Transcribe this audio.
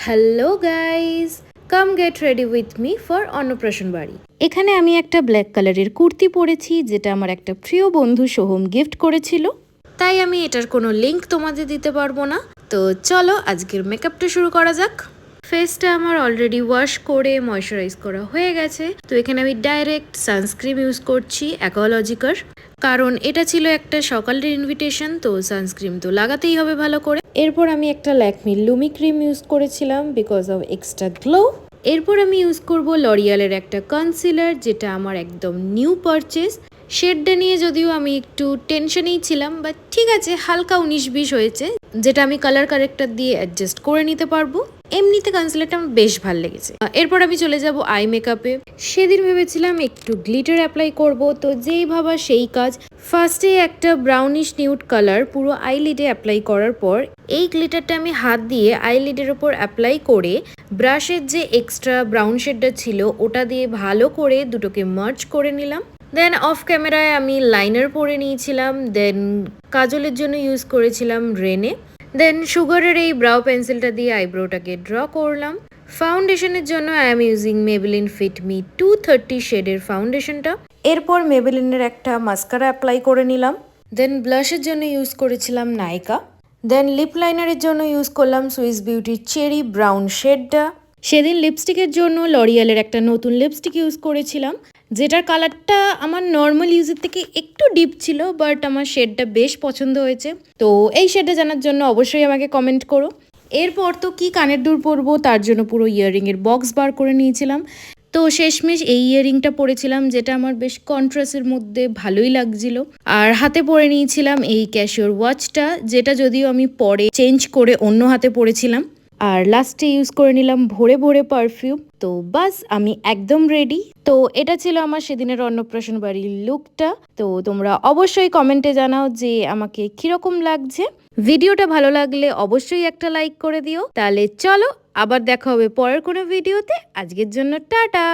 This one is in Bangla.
Hello guys, come get ready with me for Annaprashan বাড়ি। এখানে আমি একটা ব্ল্যাক কালারের কুর্তি পরেছি, যেটা আমার একটা প্রিয় বন্ধু সোহম গিফট করেছিল। তাই আমি এটার কোনো লিঙ্ক তোমাদের দিতে পারবো না। তো চলো আজকের মেকআপটা শুরু করা যাক। ফেসটা আমার অলরেডি ওয়াশ করে ময়শ্চারাইজ করা হয়ে গেছে। তো এখানে আমি ডাইরেক্ট সানস্ক্রিন ইউজ করছি অ্যাকোলজিকার, কারণ এটা ছিল একটা সকালের ইনভিটেশন, তো সানস্ক্রিন তো লাগাতেই হবে ভালো করে। এরপর আমি একটা ল্যাকমি লুমি ক্রিম ইউজ করেছিলাম বিকজ অফ এক্সট্রা গ্লো। এরপর আমি ইউজ করব লরিয়ালের একটা কনসিলার, যেটা আমার একদম নিউ পারচেস। শেডটা নিয়ে যদিও আমি একটু টেনশনেই ছিলাম, বাট ঠিক আছে, হালকা 19-20 হয়েছে, যেটা আমি কালার কারেক্টার দিয়ে অ্যাডজাস্ট করে নিতে পারবো। এমনিতে কনসিলারটা আমার বেশ ভালো লেগেছে। এরপর আমি চলে যাব আই মেকআপে। সেদিন ভেবেছিলাম একটু গ্লিটার অ্যাপ্লাই করব, তো যেই ভাবা সেই কাজ। ফার্স্টে একটা ব্রাউনিশ নিউড কালার পুরো আইলিডে অ্যাপ্লাই করার পর এই গ্লিটারটা আমি হাত দিয়ে আইলিডের ওপর অ্যাপ্লাই করে ব্রাশের যে এক্সট্রা ব্রাউন শেডটা ছিল ওটা দিয়ে ভালো করে দুটোকে মার্জ করে নিলাম। দেন অফ ক্যামেরায় আমি লাইনার পরে নিয়েছিলাম। দেন কাজলের জন্য ইউজ করেছিলাম রেনে। দেন সুগারের এই ব্রাউ পেন্সিলটা দিয়ে আইব্রোটাকে ড্র করলাম। ফাউন্ডেশনের জন্য I am using Maybelline Fit Me 230 শেডের ফাউন্ডেশনটা। এরপর মেবেলিনের একটা মাস্কারা অ্যাপ্লাই করে নিলাম। দেন ব্লাশের জন্য ইউজ করেছিলাম নাইকা। দেন লিপ লাইনারের জন্য ইউজ করলাম সুইস বিউটির চেরি ব্রাউন শেডটা। সেদিন লিপস্টিকের জন্য লরিয়ালের একটা নতুন লিপস্টিক ইউজ করেছিলাম, যেটার কালারটা আমার নর্মাল ইউজের থেকে একটু ডিপ ছিল, বাট আমার শেডটা বেশ পছন্দ হয়েছে। তো এই শেডটা জানার জন্য অবশ্যই আমাকে কমেন্ট করো। এরপর তো কি কানের দুল পরবো, তার জন্য পুরো ইয়াররিংয়ের বক্স বার করে নিয়েছিলাম। তো শেষমেশ এই ইয়াররিংটা পরেছিলাম, যেটা আমার বেশ কন্ট্রাস্টের মধ্যে ভালোই লাগছিল। আর হাতে পরে নিয়েছিলাম এই ক্যাশিওর ওয়াচটা, যেটা যদিও আমি পরে চেঞ্জ করে অন্য হাতে পরেছিলাম। আর লাস্টে ইউজ করে নিলাম ভরে ভরে পারফিউম। তো বাস আমি একদম রেডি। তো এটা ছিল আমার সেদিনের অন্নপ্রাশন বাড়ির লুকটা। তো তোমরা অবশ্যই কমেন্টে জানাও যে আমাকে কিরকম লাগছে। ভিডিওটা ভালো লাগলে অবশ্যই একটা লাইক করে দিও। তাহলে চলো আবার দেখা হবে পরের কোনো ভিডিওতে। আজকের জন্য টাটা।